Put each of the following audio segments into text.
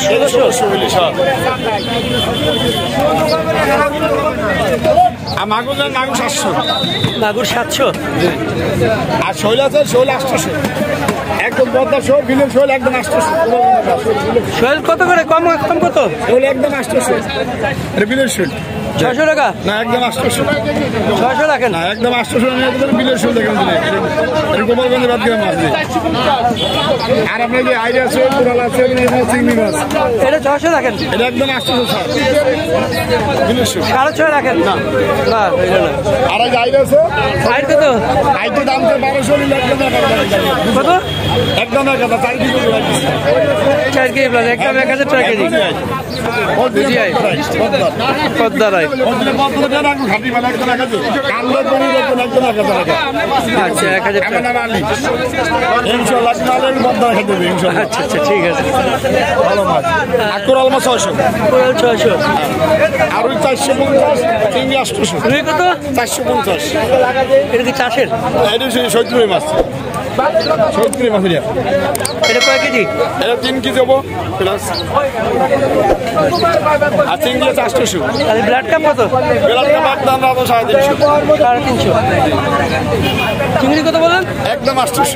1600। আর মাগুর 700। মাগুর 700। আর শৈল আছে, শৈল 800। একদম পদ্মা শোল, বিলের শৈল একদম 800। শৈল কত করে? কম কত? শৈল একদম 800। বিলের শৈল 600 টাকা না, একদম 800। 600 রাখেন না, একদম 800 নিয়ে যাবেন। বিলের শৈল দেখেন, গোপালগঞ্জে বাদ গেলে মাছ নেই। আর আপনার যে আইডিয়া আছে, কোরাল আছে, চিংড়ি মাছ, এটা 600 রাখেন। এটা একদম 800। বিলের শৈল 650 রাখেন। না না, আর এই আইডিয়া আছে, আইড কত? আইডিয়া দাম তো 1200 নিলে একদম কত? একদম 1000 4 কেজি 4 কেজি প্লাস একদম 1000 টাকা কেজি। পদ্মার আইড। আচ্ছা 1000 টাকা। আচ্ছা আচ্ছা, ঠিক আছে। ভালো মাছ। আর কোরাল মাছ 600। কোরাল 600। আর ওই 450, চিংড়ি 800। রুই কত? 450। এটা কি চাষের? এটা সৈত্রী মাছ। সৈত্রী মাছ এটা কয় কেজি? এটা 3 কেজি হবো প্লাস। আর চিংড়ি 800। আর ব্লাড কাপ কত? ব্লাড কাপ দাম 350। 350। চিংড়ি কত বলেন? একদম 800।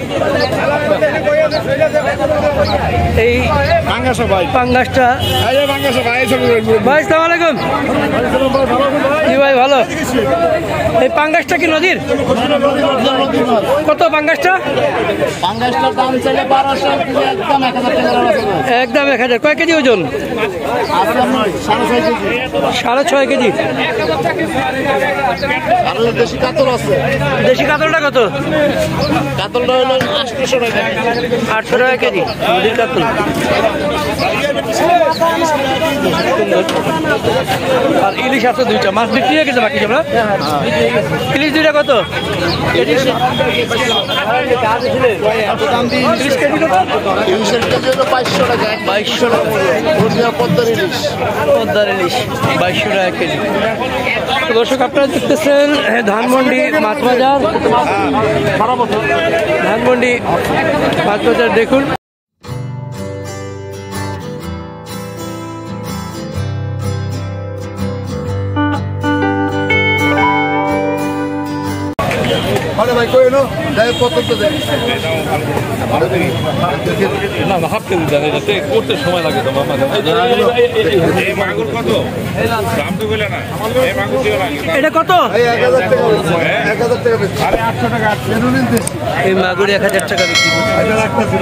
এই পাঙ্গাসা ভাই, পাঙ্গাসটা। এই পাঙ্গাসা ভাই, ভাই আসসালামু আলাইকুম। জি ভাই, ভালো। এই পাঙ্গাসটা কি নদীর? কত পাঙ্গাসটা? পাঙ্গাসটার দাম চাইলে 1200, একদম 1000। কয় কেজি ওজন? 6.5 কেজি। আর দেশি কাতল আছে। দেশি কাতলটা কত? কাতলটা হলো 800 টাকা। 800 টাকা কেজি নদীর কাতল। আর ইলিশ আছে 2টা। মাছ বিক্রি হয়ে গেছে বাকি আমরা। ইলিশ 2টা কত? ইলিশ কেজি কত? ইলিশের কেজি হলো 2200 টাকা। 2200 টাকা। পদ্মার ইলিশ। পদ্মার ইলিশ 2200 টাকা কেজি। তো দর্শক, আপনারা দেখতেছেন ধানমন্ডি মাছ বাজার। ধানমন্ডি মাছ বাজার দেখুন। ভাই কই নো দাই কত তো দেন না না, হাফ কেজি দেন। এটা করতে সময় লাগে তো মামা। এই মাগুর কত? দাম তো বলে না। এই মাগুর দিও না। এটা কত? এই 1000 টাকা। 1000 টাকা বেশি। আরে 800 টাকা। বেনুনিন দেশি। এই মাগুর 1000 টাকা বিক্রি। এটা রাখতেছি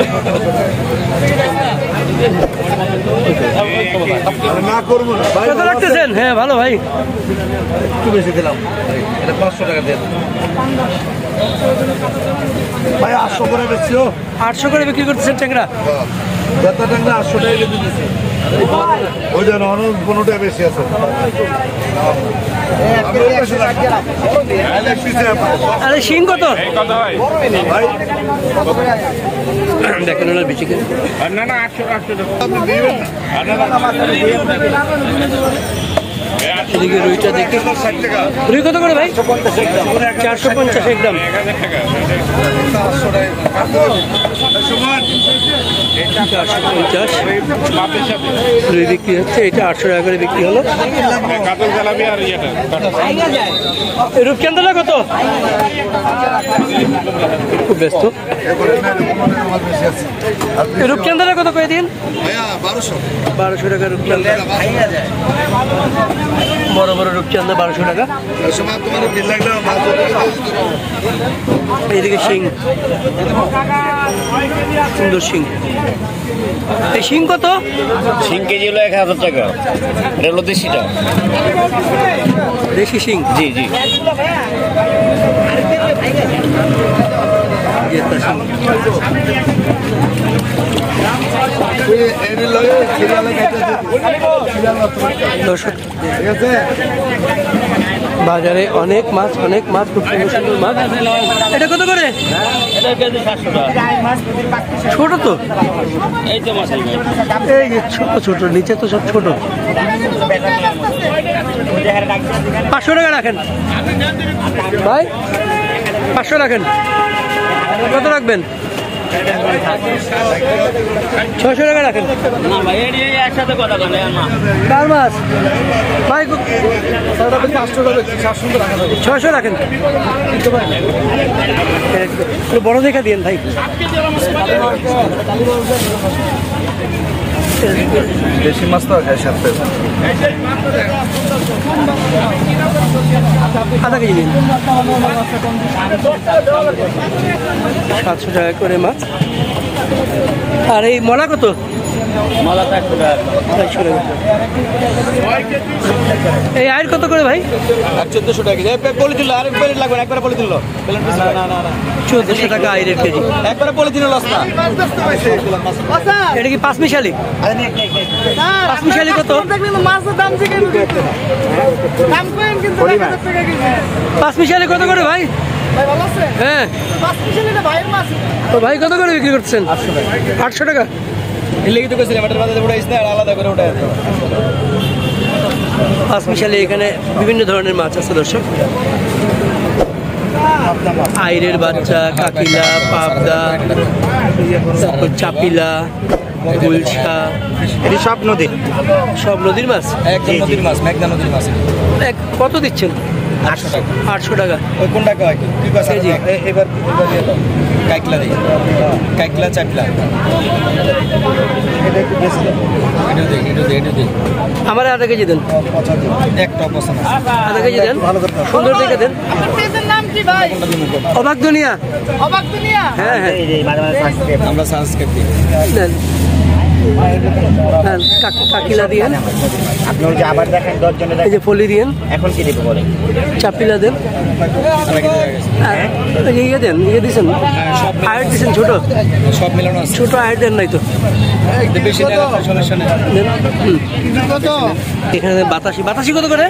না করব না ভাই। কত রাখতেছেন? হ্যাঁ ভালো ভাই, একটু বেশি দিলাম ভাই। এটা 500 টাকা দেন ভাই। 800 করে বেচছো? 800 করে বিক্রি করতেছেন ট্যাংরা? বেতা ট্যাংরা 800 টাকা কেজি দিছি। ওই যেন অন্য 15 টাকা বেশি আছে। আরে শিং কত? কত হয় ভাই? দেখেন ওনার বেশি করে। না না, 800 টাকা। আপনি দিবেন না? এদিকে রুইটা দেখি। 60 টাকা। রুই কত করে ভাই? 450 একদম। 1000 টাকা। 450 মাপের সাথে রুই বিক্রি হচ্ছে। এটা 800 টাকা করে বিক্রি হলো। কাতল জালাবি আর ইয়েটা রূপচাঁদা কত? খুব ব্যস্ত। রূপচাঁদা কত করে দিন? 1200 টাকা রূপচাঁদা। বড় বড় রূপচাঁদা 1200 টাকা। এইদিকে শিং, সুন্দর শিং। এই শিং কত? শিং কেজি হলো 1000 টাকা। এটা হলো দেশিটা। দেশি শিং? জি জি। দর্শক, বাজারে অনেক মাছ, অনেক মাছ, খুব সুন্দর সুন্দর মাছ। এটা কত করে? ছোট তো, এই তো মাছ। এই যে ছোট ছোট, নিচে তো সব ছোট। 500 টাকা রাখেন ভাই, 500 রাখেন। কত রাখবেন? ছয়শো টাকা রাখেন। না ভাই একসাথে কথা বলে কার মাছ ভাই? 600 রাখেন। বড় দেখা দিন ভাই। দেশি মাছ তো খাই 7 টাকা। আধা কেজি দিন। 700 টাকা করে মাছ। আর এই মলা কত? মালা 100 টাকা। 100 টাকা। এই আয়ের কত করে ভাই? 1400 টাকা কেজি। বলে দিল আর একবার লাগবে, একবার বলে দিল। না না না না 1400 টাকা আয়ের কেজি। একবার বলে দিল লস না। এটা কি পাঁচ মিশালি? পাঁচ মিশালি কত? পাঁচ মিশালি কত করে ভাই? হ্যাঁ তো ভাই কত করে বিক্রি করছেন? 800 টাকা। আলাদা করে ওটা পাঁচ মিশালি এখানে বিভিন্ন ধরনের মাছ আছে দর্শক। আইরের বাচ্চা, কাকিলা, পাবদা, তারপর চাপিলা, গুলশা। এটি সব নদীর, সব নদীর মাছ। একদম নদীর মাছ, মেঘনা নদীর মাছ। কত দিচ্ছেন? 800 টাকা। 800 টাকা ওই কোন টাকা হয়? কেজি। এবার দিয়ে দাও। কাইকলা দিই, কাইকলা চাপলা। এটা একটু বেশি দাও। এটা দিই। আমার আধা কেজি দেন। একটা পছন্দ আধা কেজি দেন, সুন্দর দেখে দেন। অবাক দুনিয়া। হ্যাঁ হ্যাঁ আমরা সাবস্ক্রাইব দিই। দেন। হ্যাঁ, কাকিলা দিয়ে আপনি ওই যে আবার দেখেন 10 জনের এই যে ফলি দিন। এখন কি দিব বলেন? চাপিলা দেন। ইয়ে দেন, ইয়ে দিচ্ছেন আয়ের দিচ্ছেন ছোট, সব মিলানো আছে। ছোট আয়ের দেন নাই তো বেশি না, সমস্যা নেই। দেন। এখানে বাতাসি। বাতাসি কত করে?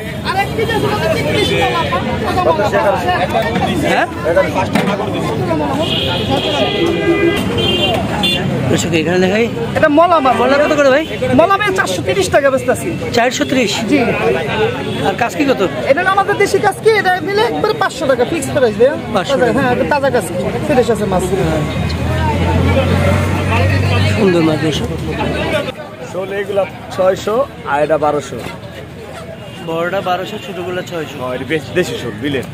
হ্যাঁ এখানে দেখাই। এটা মলা মাছ। মলা কত করে ভাই? মলা মাছ 430 টাকা বেচতেছি। 430। জি। আর কাজকি কত? এটা আমাদের দেশি কাজকি, এটা নিলে একবারে 500 টাকা ফিক্স প্রাইস দেয়। 500 টাকা। হ্যাঁ, এটা তাজা কাজকি, ফ্রেশ আছে মাছ। সুন্দর মাছ দেশ। শোল এগুলা 600 আর এটা 1200। বড়টা 1200, ছোটগুলো 600। এটা বেশ দেশি শোল, বিলের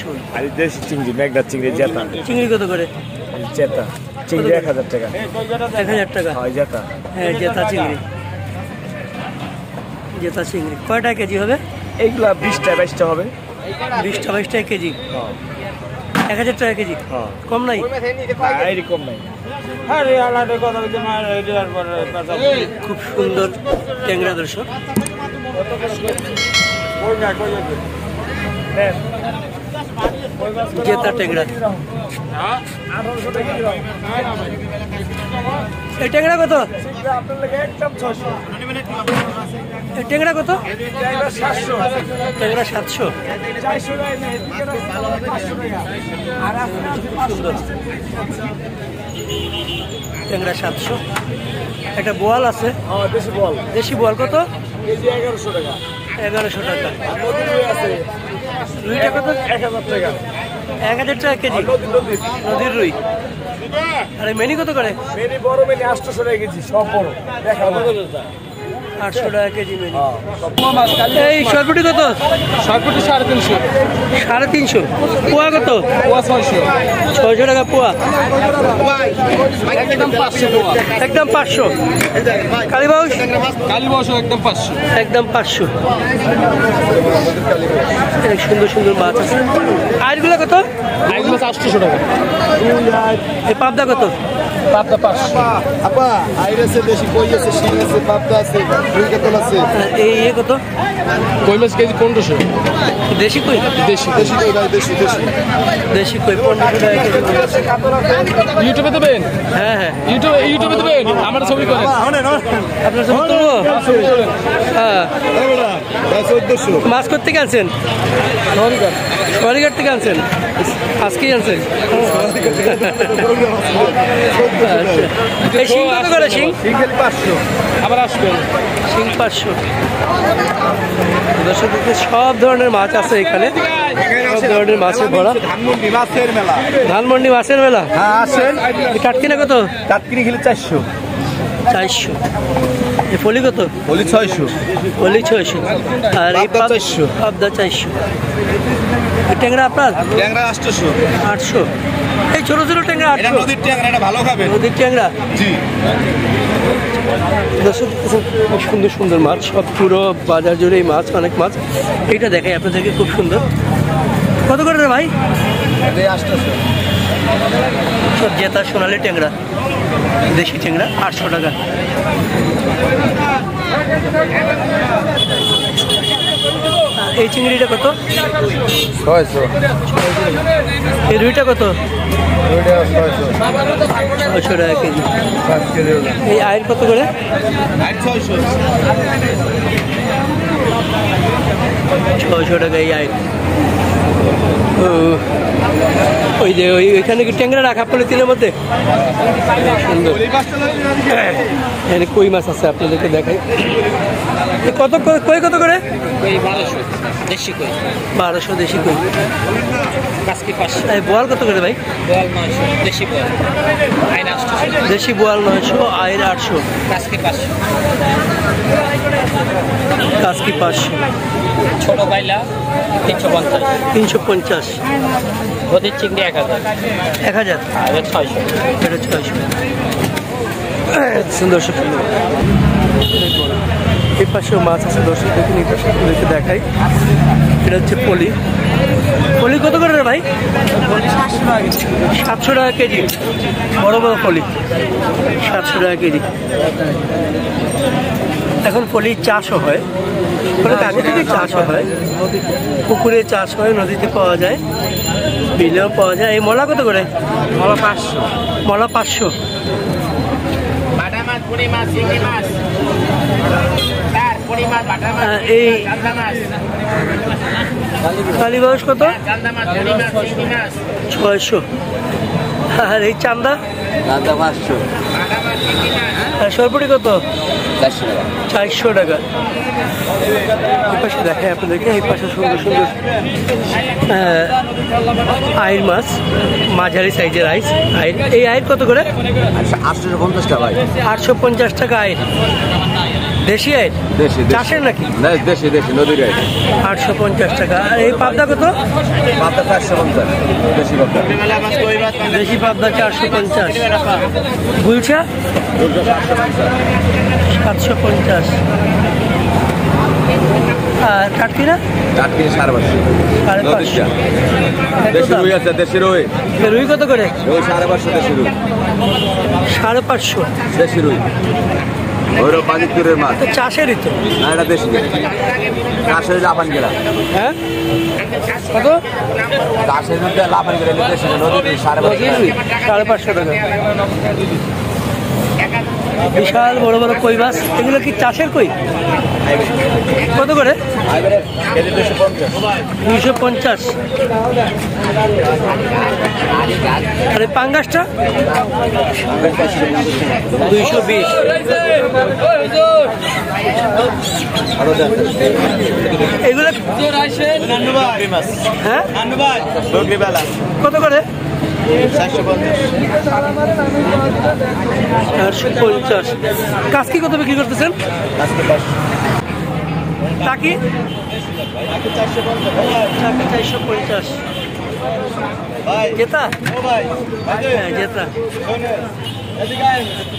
শোল। আর দেশি চিংড়ি, মেঘনা চিংড়ি, জেতা। চিংড়ি কত করে? জেতা চিংড়ি 1000 টাকা। 1000 টাকা। হয় জেতা। হ্যাঁ জেতা চিংড়ি। জেতা চিংড়ি কয়টা কেজি হবে? এইগুলা 20টা 22টা হবে। 20টা 22 টাকা কেজি। 1000 টাকা কেজি। কম নাই? এরকম নাই। খুব সুন্দর ট্যাংরা দর্শক। জেতা ট্যাংরা। এই ট্যাংরা কত? এই ট্যাংরা কত? ট্যাংরা 700। সুন্দর ট্যাংরা 700। একটা বোয়াল আছে। দেশি বল। দেশি বোয়াল কত? কেজি 1100 টাকা। 1100 টাকা। আছে রুইটা কত? 1000 টাকা। 1000 টাকা কেজি। নদীর রুই। আর মেনি কত করে? মেনি বড় মেনি 800 টাকা কেজি, সব বড়। দেখা 800 টাকা কেজি মেনি। এই সরপুটি কত? সরপুটি 350। 350। পোয়া কত? পোয়া 600। 600 টাকা পোয়া। একদম 500 পোয়া। একদম 500। কালীবাউস? কালীবাউসও একদম 500। একদম 500। অনেক সুন্দর সুন্দর মাছ আছে। আয়েরগুলো কত? আইগুলো 800 টাকা। এই পাবদা কত? পাবদা 500। আপা আইর আছে, দেশি কই আছে, শিং আছে, পাবদা আছে, রুই কাতল আছে। এই কত? কই মাছ কেজি 1500। দেশি কই? দেশি দেশি কই ভাই, দেশি দেশি। দেশি কই 1500 টাকা কেজি। ইউটিউবে দেবেন? হ্যাঁ হ্যাঁ। ইউটিউবে দেবেন, আমার ছবি করেন। আপনার ছবি তুলবো? হ্যাঁ। 1400। মাছ করতে গেছেন? সোয়ারিঘাট থেকে আনছেন? আজকেই আনছেন? এই শিং কত করে? শিং 500। আবার আসবেন। শিং 500। দর্শক সব ধরনের মাছ আছে এখানে। সব ধরনের মাছের ভরা। ধানমন্ডি মাছের মেলা। ধানমন্ডি মাছের মেলা। হ্যাঁ আসেন। কাটকিনা কত? কাটকিনি খেলে 400। 400। এই ফলি কত? বলি 600। ফলি 600। আর এই পাবদা 400। পাবদা 400। এই ট্যাংরা আপনার? ট্যাংরা 800। 800। এই ছোট ছোট ট্যাংরা এটা 800। নদীর ট্যাংরা, এটা ভালো খাবে। নদীর ট্যাংরা। জি। দর্শক খুব সুন্দর সুন্দর মাছ, সব পুরো বাজার জুড়ে এই মাছ, অনেক মাছ। এইটা দেখাই আপনাদেরকে, খুব সুন্দর। কত করে রে ভাই? 800। সব জেতা সোনালি ট্যাংরা, দেশি ট্যাংরা 800 টাকা। এই চিংড়িটা কত? 600। এই রুইটা কত? 600। 600 টাকা কেজি। এই আয়ের কত করে? 600। 600 টাকা এই আয়। ওই যে ওইখানে কি ট্যাংরা রাখা পলিথিনের মধ্যে? সুন্দর। এখানে কই মাছ আছে, আপনাদেরকে দেখাই। কত কই কত করে? 1200 দেশি কই। 1200 দেশি কই। কাসকি 500। এই বোয়াল কত করে ভাই? বোয়াল 900 দেশি বোয়াল। আইন 800। দেশি বোয়াল 900, আয়ের 800। কাসকি 500। কাসকি 500। ছোট বাইলা 350। 350। নদীর চিংড়ি 1000। 1000। আর 600। এটা 600। সুন্দর সুন্দর। এই পাশেও মাছ আছে দর্শক, দেখুন এই পাশে আপনাদেরকে দেখাই। এটা হচ্ছে পলি। পলি কত করে রে ভাই? 700 টাকা কেজি। বড় বড় পলি 700 টাকা কেজি। এখন পলির চাষও হয়, অনেক আগে থেকে চাষও হয়। পুকুরে চাষ হয়, নদীতে পাওয়া যায়, বিলেও পাওয়া যায়। এই মলা কত করে? মলা 500। মলা 500। বাটা মাছ, পুরি মাছ, চিংড়ি মাছ। তার পুরি মাছ, বাটা মাছ, এই চান্দা মাছ। কালীবাউস কত? চান্দা মাছ, পুরি মাছ, চিংড়ি মাছ। 600। আর এই চান্দা? চান্দা 500। বাটা মাছ, চিংড়ি মাছ। আর সরপুরি কত? 400 টাকা। 400 টাকা। এই পাশে দেখাই আপনাদেরকে, এই পাশে সুন্দর সুন্দর আইর মাছ, মাঝারি সাইজের আইস আইর। এই আইর কত করে? 850 টাকা ভাই। 850 টাকা আইর। দেশি আইর? দেশি। চাষের নাকি? না দেশি নদীর আইস। 850 টাকা। আর এই পাবদা কত? পাবদা 450। দেশি পাবদা। দেশি পাবদা 450। গুলশা? 750। আর কাটকিনা? কাটকিনি 550। 550। দেশি রুই আছে, দেশি রুই। রুই কত করে? রুই 550 দেশি রুই। 550 দেশি রুই। ওইরো বাজিতপুরের মাছ। তো চাষেরই তো। না এটা দেশি। চাষের লাফান গেলা। হ্যাঁ কত? চাষের মধ্যে লাফান গেলা দেশি নদীর 550। 550 টাকা। বিশাল বড় বড় কই মাছ, এগুলো কি চাষের কই? কত করে? 250। আর এই পাঙ্গাসটা? 220। এগুলো হ্যাঁ কত করে? 450। কাসকি কত বিক্রি করতেছেন? টাকি 450। জেতা? হ্যাঁ জেতা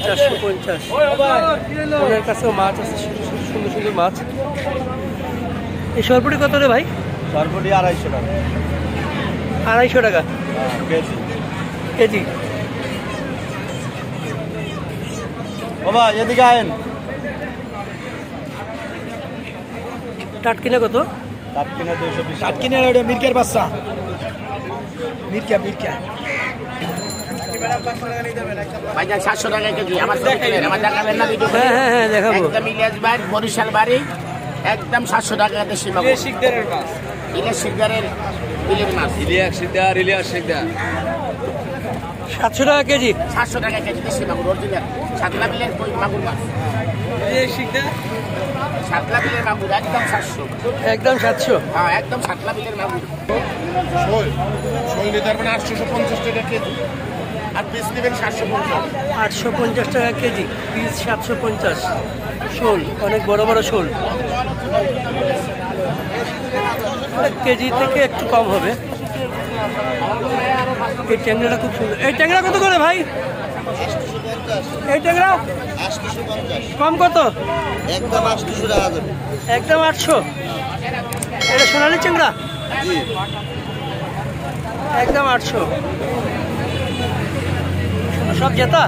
450। ওনার কাছেও মাছ আছে, সুন্দর সুন্দর মাছ। এই সরপুরি কত রে ভাই? সরপুরি 250 টাকা। 250 টাকা কেজি। বাবা এদিকে আয়েন। টাটকিনা কত? টাটকিনা 220। টাটকিনা ওটা মিরকার বাচ্চা। মিরকা। ভাইজান 700 টাকা কেজি। আমার দেখাবেন না ভিডিও? হ্যাঁ হ্যাঁ হ্যাঁ দেখাবো। একদম ইলিয়াস ভাই, বরিশাল বাড়ি, একদম 700 টাকা দেশি মাছ। ইলিয়াস শিকদারের বিলের মাছ। ইলিয়াস শিকদার। 700 টাকা কেজি। 700 টাকা কেজি দেশি মাগুর অরিজিনাল সাতলা বিলের কই মাগুর মাছ। সাতলা বিলের মাগুর একদম 700। একদম 700। হ্যাঁ একদম সাতলা বিলের মাগুর। শোল নিতে পারবেন 850 টাকা কেজি আর পিস নেবেন 750। 850 টাকা কেজি, পিস 750। শোল অনেক বড় বড় শোল, কেজি থেকে একটু কম হবে। এই ট্যাংরাটা খুব সুন্দর। এই ট্যাংরা কত করে ভাই? এই ট্যাংরা কম কত? একদম 800 টাকা দেবে। একদম 800। এটা সোনালি ট্যাংরা একদম 800। সব জেতা।